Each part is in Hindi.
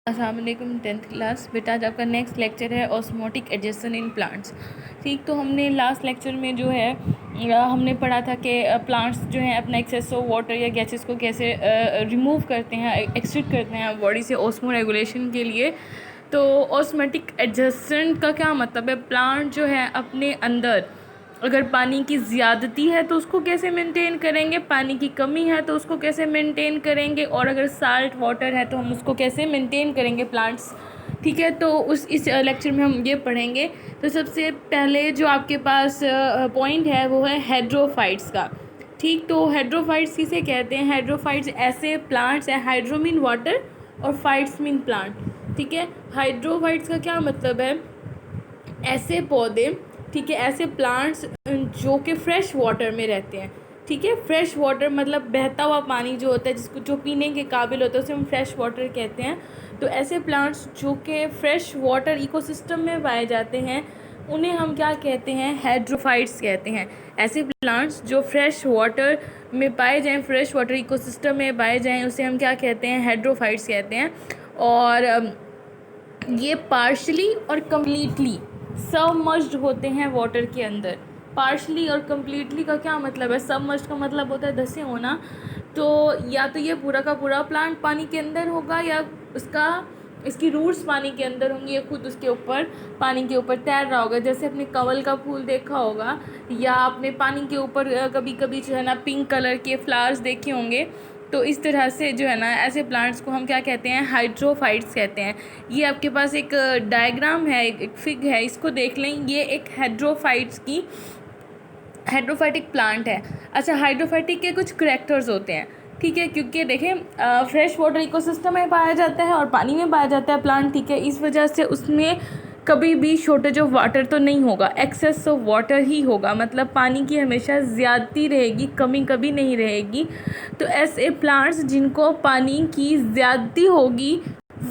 अस्सलाम वालेकुम 10th क्लास। बेटा आज आपका नेक्स्ट लेक्चर है ऑस्मोटिक एडजस्टेंट इन प्लांट्स। ठीक, तो हमने लास्ट लेक्चर में जो है हमने पढ़ा था कि प्लांट्स जो हैं अपना एक्सेस ऑफ वाटर या गैसेस को कैसे रिमूव करते हैं, एक्सट्रैक्ट करते हैं बॉडी से ऑस्मो रेगुलेशन के लिए। तो ऑस्मोटिक एडजस्टेंट का क्या मतलब है? प्लांट जो है अपने अंदर अगर पानी की ज़्यादती है तो उसको कैसे मेंटेन करेंगे, पानी की कमी है तो उसको कैसे मेंटेन करेंगे, और अगर साल्ट वाटर है तो हम उसको कैसे मेंटेन करेंगे प्लांट्स। ठीक है, तो इस लेक्चर में हम ये पढ़ेंगे। तो सबसे पहले जो आपके पास पॉइंट है वो है हाइड्रोफाइट्स का। ठीक, तो हाइड्रोफाइट्स किसे कहते हैं? हाइड्रोफाइट्स ऐसे प्लांट्स हैं, हाइड्रो मीन वाटर और फाइट्स मीन प्लांट। ठीक है, हाइड्रोफाइट्स का क्या मतलब है? ऐसे पौधे, ठीक है, ऐसे प्लांट्स जो कि फ्रेश वाटर में रहते हैं। ठीक है, फ्रेश वाटर मतलब बहता हुआ पानी जो होता है, जिसको जो पीने के काबिल होता है उसे हम फ्रेश वाटर कहते हैं। तो ऐसे प्लांट्स जो कि फ्रेश वाटर इकोसिस्टम में पाए जाते हैं उन्हें हम क्या कहते हैं? हाइड्रोफाइट्स कहते हैं। ऐसे प्लांट्स जो फ्रेश वाटर में पाए जाएं, फ्रेश वाटर इकोसिस्टम में पाए जाएं, उसे हम क्या कहते हैं? हाइड्रोफाइट्स कहते हैं। और ये पार्शली और कम्प्लीटली सबमर्ज्ड होते हैं वाटर के अंदर। पार्शली और कम्प्लीटली का क्या मतलब है? सबमर्ज्ड का मतलब होता है धंसे होना। तो या तो ये पूरा का पूरा प्लांट पानी के अंदर होगा, या इसकी रूट्स पानी के अंदर होंगी, या खुद उसके ऊपर पानी के ऊपर तैर रहा होगा। जैसे अपने कमल का फूल देखा होगा, या आपने पानी के ऊपर कभी कभी जो है ना पिंक कलर के फ्लावर्स देखे होंगे। तो इस तरह से जो है ना ऐसे प्लांट्स को हम क्या कहते हैं? हाइड्रोफाइट्स कहते हैं। ये आपके पास एक डायग्राम है, एक फिग है, इसको देख लें। ये एक हाइड्रोफाइटिक प्लांट है। अच्छा, हाइड्रोफाइटिक के कुछ करैक्टर्स होते हैं। ठीक है, क्योंकि देखें फ्रेश वाटर इकोसिस्टम में पाया जाता है और पानी में पाया जाता है प्लांट। ठीक है, इस वजह से उसमें कभी भी शॉर्टेज ऑफ वाटर तो नहीं होगा, एक्सेस ऑफ वाटर ही होगा। मतलब पानी की हमेशा ज़्यादती रहेगी, कमी कभी नहीं रहेगी। तो ऐसे प्लांट्स जिनको पानी की ज़्यादती होगी,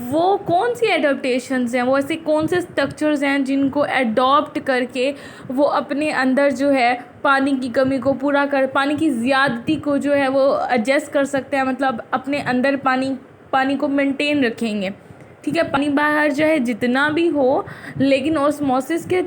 वो कौन सी एडाप्टेशंस हैं, वो ऐसे कौन से स्ट्रक्चर्स हैं जिनको एडॉप्ट करके वो अपने अंदर जो है पानी की कमी को पूरा कर, पानी की ज़्यादती को जो है वो एडजस्ट कर सकते हैं। मतलब अपने अंदर पानी को मेंटेन रखेंगे। ठीक है, पानी बाहर जो है जितना भी हो, लेकिन ऑस्मोसिस के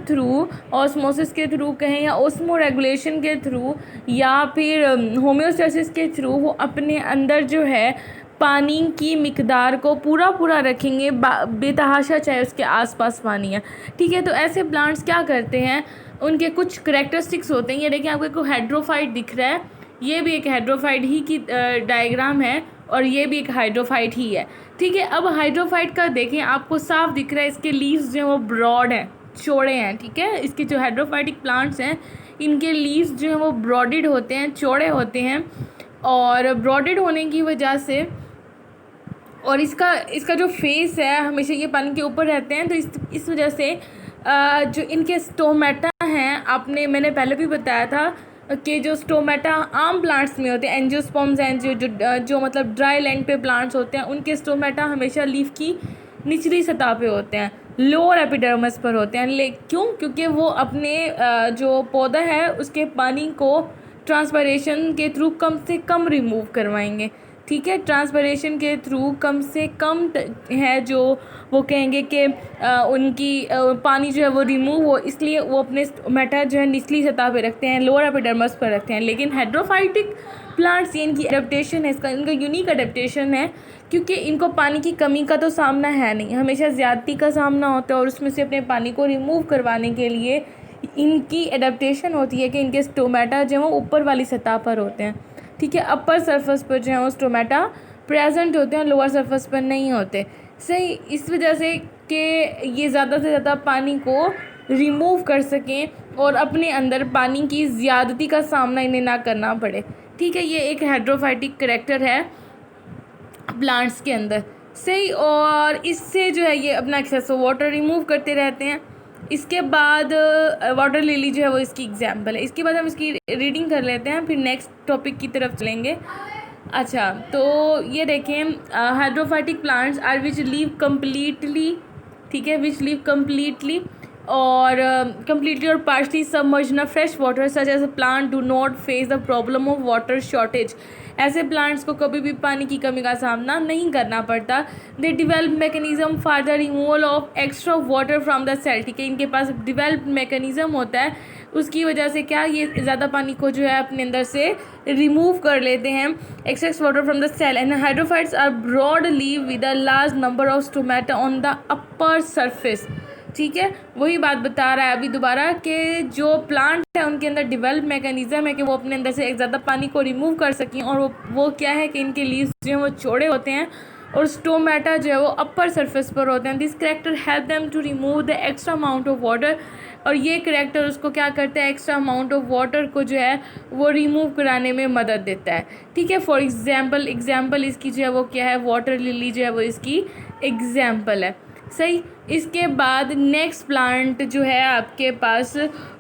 थ्रू कहें, या ऑस्मो रेगुलेशन के थ्रू, या फिर होम्योस्टेसिस के थ्रू वो अपने अंदर जो है पानी की मिकदार को पूरा रखेंगे बेतहाशा, चाहे उसके आसपास पानी है। ठीक है, तो ऐसे प्लांट्स क्या करते हैं? उनके कुछ करेक्टरिस्टिक्स होते हैं। ये देखिए, आपको एक हाइड्रोफाइट दिख रहा है, ये भी एक हाइड्रोफाइट ही की डायग्राम है, और ये भी एक हाइड्रोफाइट ही है। ठीक है, अब हाइड्रोफाइट का देखें, आपको साफ दिख रहा है, इसके लीव्स जो हैं वो ब्रॉड हैं, चौड़े हैं। ठीक है, इसके जो हाइड्रोफाइटिक प्लांट्स हैं इनके लीव्स जो हैं वो ब्रॉडेड होते हैं, चौड़े होते हैं। और ब्रॉडेड होने की वजह से, और इसका जो फेस है हमेशा ये पानी के ऊपर रहते हैं, तो इस वजह से जो इनके स्टोमेटा हैं, मैंने पहले भी बताया था कि जो स्टोमेटा आम प्लांट्स में होते हैं, एंजियोस्पर्म्स हैं, जो मतलब ड्राई लैंड पे प्लांट्स होते हैं, उनके स्टोमेटा हमेशा लीफ की निचली सतह पे होते हैं, लोअर एपिडर्मिस पर होते हैं। क्यों? क्योंकि वो अपने जो पौधा है उसके पानी को ट्रांसपरेशन के थ्रू कम से कम रिमूव करवाएंगे। ठीक है, ट्रांसपरेशन के थ्रू कम से कम है जो वो कहेंगे कि उनकी पानी जो है वो रिमूव हो, इसलिए वो अपने मैटर जो है निचली सतह पे रखते हैं, लोअर एपिडर्मिस पर रखते हैं। लेकिन हाइड्रोफाइटिक प्लांट्स, ये इनकी एडेप्टेशन है, इनका यूनिक एडेप्टेशन है, क्योंकि इनको पानी की कमी का तो सामना है नहीं, हमेशा ज़्यादती का सामना होता है, और उसमें से अपने पानी को रिमूव करवाने के लिए इनकी एडेप्टेशन होती है कि इनके स्टोमेटा जो है वो ऊपर वाली सतह पर होते हैं। ठीक है, अपर सरफेस पर जो है वो स्टोमेटा प्रेजेंट होते हैं, लोअर सरफेस पर नहीं होते। सही, इस वजह से कि ये ज़्यादा से ज़्यादा पानी को रिमूव कर सकें और अपने अंदर पानी की ज़्यादती का सामना इन्हें ना करना पड़े। ठीक है, ये एक हाइड्रोफाइटिक करैक्टर है प्लांट्स के अंदर। सही, और इससे जो है ये अपना एक्सेस ऑफ वाटर रिमूव करते रहते हैं। इसके बाद वाटर लिली जो है वो इसकी एग्जाम्पल है। इसके बाद हम इसकी रीडिंग कर लेते हैं, फिर नेक्स्ट टॉपिक की तरफ चलेंगे। अच्छा, तो ये देखें, hydrophytic plants are which live completely, ठीक है, विच लीव कम्प्लीटली और partially submerged in fresh water, such as a plant do not face the problem of water shortage. ऐसे प्लांट्स को कभी भी पानी की कमी का सामना नहीं करना पड़ता। They develop mechanism for the removal of extra water from the cell, ठीक है, इनके पास डिवेल्प मैकेनिज्म होता है, उसकी वजह से क्या ये ज़्यादा पानी को जो है अपने अंदर से रिमूव कर लेते हैं, excess water from the cell. And hydrophytes are broad leave with a large number of stomata on the upper surface, ठीक है। वही बात बता रहा है अभी दोबारा कि जो प्लांट है उनके अंदर डिवेल्प मैकेनिज्म है कि वो अपने अंदर से एक ज़्यादा पानी को रिमूव कर सकें, और वो क्या है कि इनके लीव्स जो हैं वो चौड़े होते हैं और स्टोमेटा जो है वो अपर सरफेस पर होते हैं। This character help them to remove the extra amount of water, और ये करेक्टर उसको क्या करता है, एक्स्ट्रा अमाउंट ऑफ वाटर को जो है वो रिमूव कराने में मदद देता है, ठीक है। फॉर एग्जाम्पल इसकी जो है वो क्या है, वाटर लिली जो है वो इसकी एग्जाम्पल है, सही। इसके बाद नेक्स्ट प्लांट जो है आपके पास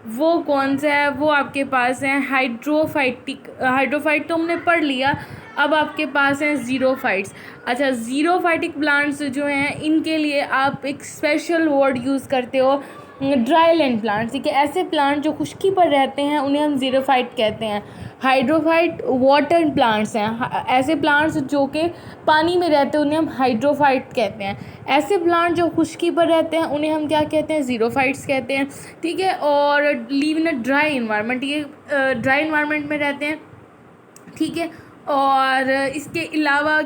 वो कौन सा है, वो आपके पास है हाइड्रोफाइट तो हमने पढ़ लिया, अब आपके पास हैं ज़ीरोफाइट्स। अच्छा, ज़ीरोफाइटिक प्लांट्स जो हैं इनके लिए आप एक स्पेशल वर्ड यूज़ करते हो, ड्राई लैंड प्लांट्स, ठीक है। ऐसे प्लांट जो खुश्की पर रहते हैं उन्हें हम ज़ीरोफाइट कहते हैं। हाइड्रोफाइट वाटर प्लांट्स हैं, ऐसे प्लांट्स जो कि पानी में रहते हैं उन्हें हम हाइड्रोफाइट कहते हैं। ऐसे प्लांट जो खुश्की पर रहते हैं उन्हें हम क्या कहते हैं, ज़ीरोफाइट्स कहते हैं, ठीक है। और leave in a dry environment, ये ड्राई इन्वायरमेंट में रहते हैं, ठीक है। और इसके अलावा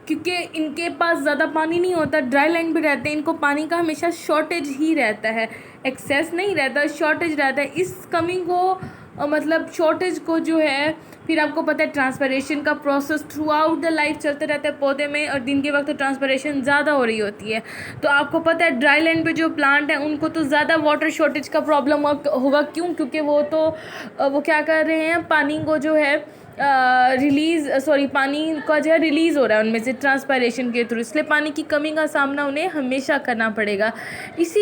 क्योंकि इनके पास ज़्यादा पानी नहीं होता, ड्राई लैंड पे रहते हैं, इनको पानी का हमेशा शॉर्टेज ही रहता है, एक्सेस नहीं रहता, शॉर्टेज रहता है। इस कमी को मतलब शॉर्टेज को जो है फिर आपको पता है ट्रांसपरेशन का process through out the life चलते रहता है पौधे में, और दिन के वक्त तो ट्रांसपरेशन ज़्यादा हो रही होती है। तो आपको पता है ड्राई लैंड पे जो प्लांट हैं उनको तो ज़्यादा वाटर शॉर्टेज का प्रॉब्लम होगा, क्यों, क्योंकि वो क्या कर रहे हैं, पानी को जो है पानी का जो है रिलीज़ हो रहा है उनमें से ट्रांसपायरेशन के थ्रू, इसलिए पानी की कमी का सामना उन्हें हमेशा करना पड़ेगा। इस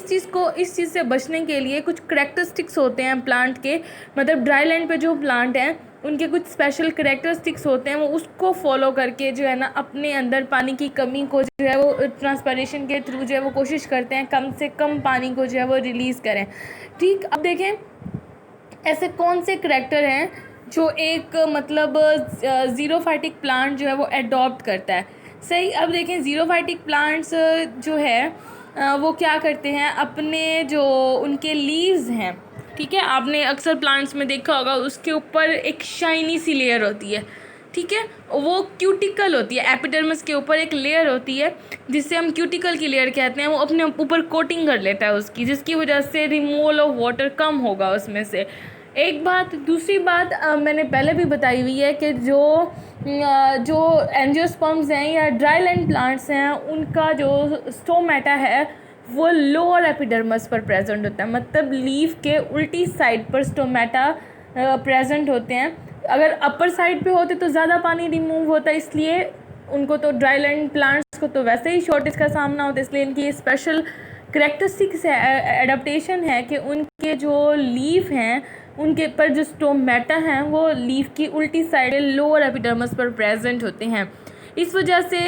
चीज़ से बचने के लिए कुछ करेक्टरिस्टिक्स होते हैं प्लांट के, मतलब ड्राई लैंड पे जो प्लांट हैं उनके कुछ स्पेशल करेक्टरिस्टिक्स होते हैं, वो उसको फॉलो करके जो है ना अपने अंदर पानी की कमी को जो है वो ट्रांसपायरेशन के थ्रू जो है वो कोशिश करते हैं कम से कम पानी को जो है वो रिलीज़ करें, ठीक। अब देखें ऐसे कौन से करेक्टर हैं जो एक मतलब ज़ीरोफाइटिक प्लांट जो है वो एडॉप्ट करता है, सही। अब देखें ज़ीरोफाइटिक प्लांट्स जो है वो क्या करते हैं, अपने जो उनके लीव्स हैं, ठीक है, आपने अक्सर प्लांट्स में देखा होगा उसके ऊपर एक शाइनी सी लेयर होती है, ठीक है, वो क्यूटिकल होती है, एपिडर्मिस के ऊपर एक लेयर होती है जिससे हम क्यूटिकल की लेयर कहते हैं, वो अपने ऊपर कोटिंग कर लेता है उसकी, जिसकी वजह से रिमूवल ऑफ वाटर कम होगा उसमें से, एक बात। दूसरी बात मैंने पहले भी बताई हुई है कि जो एंजियोस्पर्म्स हैं या ड्राई लैंड प्लांट्स हैं उनका जो स्टोमेटा है वो लोअर एपिडर्मिस पर प्रेजेंट होता है, मतलब लीफ के उल्टी साइड पर स्टोमेटा प्रेजेंट होते हैं। अगर अपर साइड पे होते तो ज़्यादा पानी रिमूव होता है, इसलिए उनको तो ड्राई लैंड प्लांट्स को तो वैसे ही शॉर्टेज का सामना होता है, इसलिए इनकी स्पेशल करेक्टरिस्टिक्स है, एडाप्टेशन है कि उनके जो लीफ हैं उनके पर जो स्टोमेटा हैं वो लीफ की उल्टी साइड लोअर एपिडर्मिस पर प्रेजेंट होते हैं। इस वजह से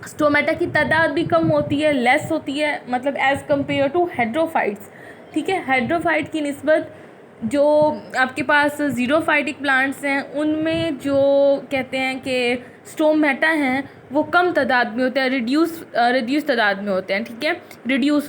स्टोमेटा की तादाद भी कम होती है, लेस होती है, मतलब एज़ कम्पेयर टू हेड्रोफाइट्स, ठीक है। हेड्रोफाइट की निस्बत जो आपके पास ज़ीरोफाइटिक प्लांट्स हैं उनमें जो कहते हैं कि स्टोमेटा हैं वो कम तादाद में होते हैं, रिड्यूस तादाद में होते हैं, ठीक है, रिड्यूस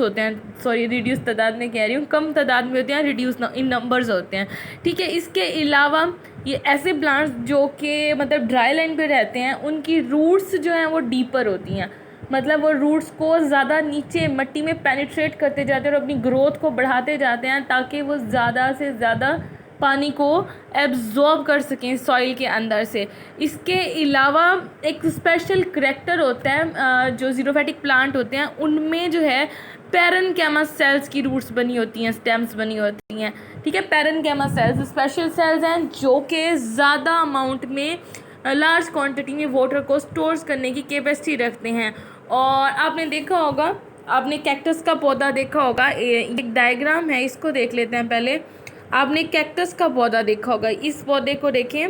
तादाद में कह रही हूँ, कम तादाद में होते हैं, रिड्यूस इन नंबर्स होते हैं, ठीक है। इसके अलावा ये ऐसे प्लांट्स जो कि मतलब ड्राई लैंड पे रहते हैं उनकी रूट्स जो हैं वो डीपर होती हैं, मतलब वो रूट्स को ज़्यादा नीचे मिट्टी में पेनिट्रेट करते जाते हैं और अपनी ग्रोथ को बढ़ाते जाते हैं ताकि वो ज़्यादा से ज़्यादा पानी को एब्जॉर्ब कर सकें सॉइल के अंदर से। इसके अलावा एक स्पेशल करेक्टर होता है जो ज़ीरोफाइटिक प्लांट होते हैं उनमें जो है पैरेन्काइमा सेल्स की रूट्स बनी होती हैं, स्टेम्स बनी होती हैं, ठीक है। पैरेन्काइमा सेल्स स्पेशल सेल्स हैं जो कि ज़्यादा अमाउंट में लार्ज क्वांटिटी में वाटर को स्टोर्स करने की कैपेसिटी रखते हैं। और आपने देखा होगा, आपने कैक्टस का पौधा देखा होगा, एक डायग्राम है, इसको देख लेते हैं पहले। आपने कैक्टस का पौधा देखा होगा, इस पौधे को देखें,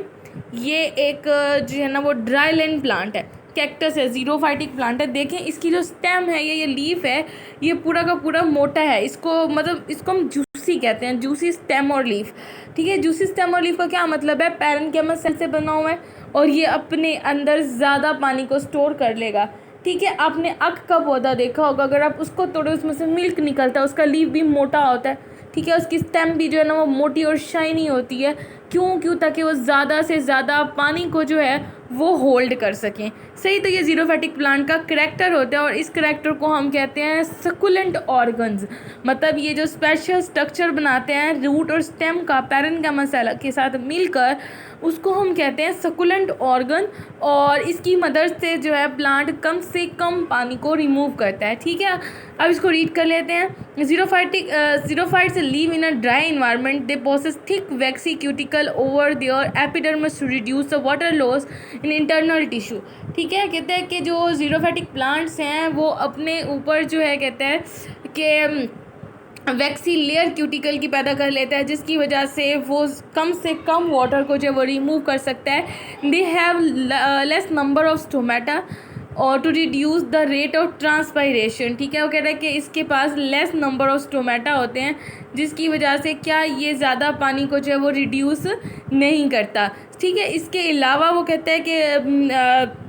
ये एक जो है ना वो ड्राई लैंड प्लांट है, कैक्टस है, ज़ीरोफाइटिक प्लांट है। देखें इसकी जो स्टेम है ये लीफ है, ये पूरा का पूरा मोटा है, इसको हम जूसा जूसी कहते हैं, जूसी स्टेम और लीफ। ठीक है, जूसी स्टेम और लीफ का क्या मतलब है, पैरेन्किमा सेल से बना हुआ है और ये अपने अंदर ज़्यादा पानी को स्टोर कर लेगा। ठीक है, आपने अक का पौधा देखा होगा, अगर आप उसको तोड़ो उसमें से मिल्क निकलता है, उसका लीफ भी मोटा होता है। ठीक है, उसकी स्टेम भी जो है ना वो मोटी और शाइनी होती है। क्यों ताकि वो ज़्यादा से ज़्यादा पानी को जो है वो होल्ड कर सकें। सही, तो ये ज़ीरोफाइटिक प्लांट का करैक्टर होता है और इस करैक्टर को हम कहते हैं सकुलेंट ऑर्गन्स। मतलब ये जो स्पेशल स्ट्रक्चर बनाते हैं रूट और स्टेम का पैरेन्किमा सेल के साथ मिलकर, उसको हम कहते हैं सकुलेंट ऑर्गन। और इसकी मदद से जो है प्लांट कम से कम पानी को रिमूव करता है। ठीक है, अब इसको रीड कर लेते हैं। Xerophytes live in a dry environment, they possess thick waxy cuticle over their epidermis to reduce the water loss in internal tissue. ठीक है, कहते हैं कि जो ज़ीरोफाइटिक प्लांट्स हैं वो अपने ऊपर जो है कहते हैं कि वैक्सी लेयर क्यूटिकल की पैदा कर लेता है, जिसकी वजह से वो कम से कम वाटर को जो है वो रिमूव कर सकता है। They have less number of stomata और to reduce the rate of transpiration. ठीक है, वो कह रहा है कि इसके पास लेस नंबर ऑफ स्टोमेटा होते हैं, जिसकी वजह से क्या ये ज़्यादा पानी को जो है वो रिड्यूस नहीं करता। ठीक है, इसके अलावा वो कहता है कि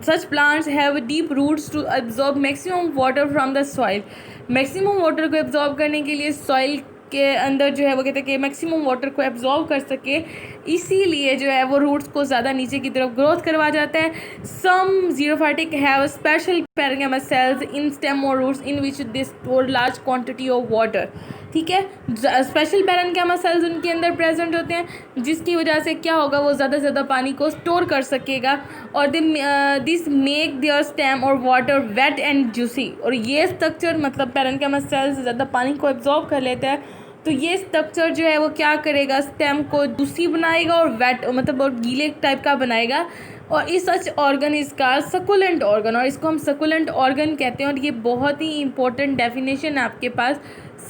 such plants have deep roots to absorb maximum water from the soil. Maximum water को एब्जॉर्ब करने के लिए सॉइल के अंदर जो है वो कहते हैं कि मैक्सिमम वाटर को एब्जॉर्ब कर सके, इसीलिए जो है वो रूट्स को ज़्यादा नीचे की तरफ ग्रोथ करवा जाता है। Some xerophytic have special parenchyma cells in stem और roots in which they store large quantity of water. ठीक है, स्पेशल पैरेन्किमा सेल्स उनके अंदर प्रेजेंट होते हैं, जिसकी वजह से क्या होगा, वो ज़्यादा से ज़्यादा पानी को स्टोर कर सकेगा। और दिस मेक देयर स्टेम और वाटर वेट एंड जूसी। और ये स्ट्रक्चर मतलब पैरेन्किमा सेल्स ज़्यादा पानी को एब्जॉर्ब कर लेता है, तो ये स्ट्रक्चर जो है वो क्या करेगा, स्टेम को जूसी बनाएगा और वेट मतलब और गीले टाइप का बनाएगा। और इस सच ऑर्गन इसका सकुलेंट ऑर्गन, और इसको हम सकुलेंट ऑर्गन कहते हैं। और ये बहुत ही इंपॉर्टेंट डेफिनेशन है आपके पास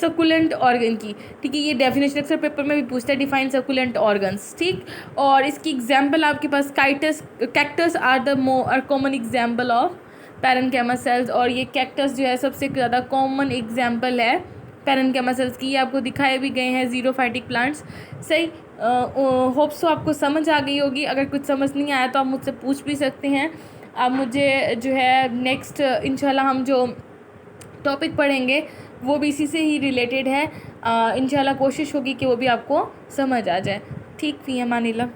सकुलेंट ऑर्गन की। ठीक है, ये डेफिनेशन अक्सर पेपर में भी पूछता है, डिफाइन सकुलेंट ऑर्गन्स। ठीक, और इसकी एग्जांपल आपके पास cactus are the more common example of parenchyma cells. और ये कैक्टस जो है सबसे ज़्यादा कॉमन एग्जांपल है पैरेन्किमा सेल्स की। ये आपको दिखाए भी गए हैं ज़ीरोफाइटिक प्लांट्स। सही, होप सो आपको समझ आ गई होगी। अगर कुछ समझ नहीं आया तो आप मुझसे पूछ भी सकते हैं। आप मुझे जो है नेक्स्ट इंशाल्लाह हम जो टॉपिक पढ़ेंगे वो भी इसी से ही रिलेटेड है। इंशाल्लाह कोशिश होगी कि वो भी आपको समझ आ जाए। ठीक, फ़ी अमानिल्लाह।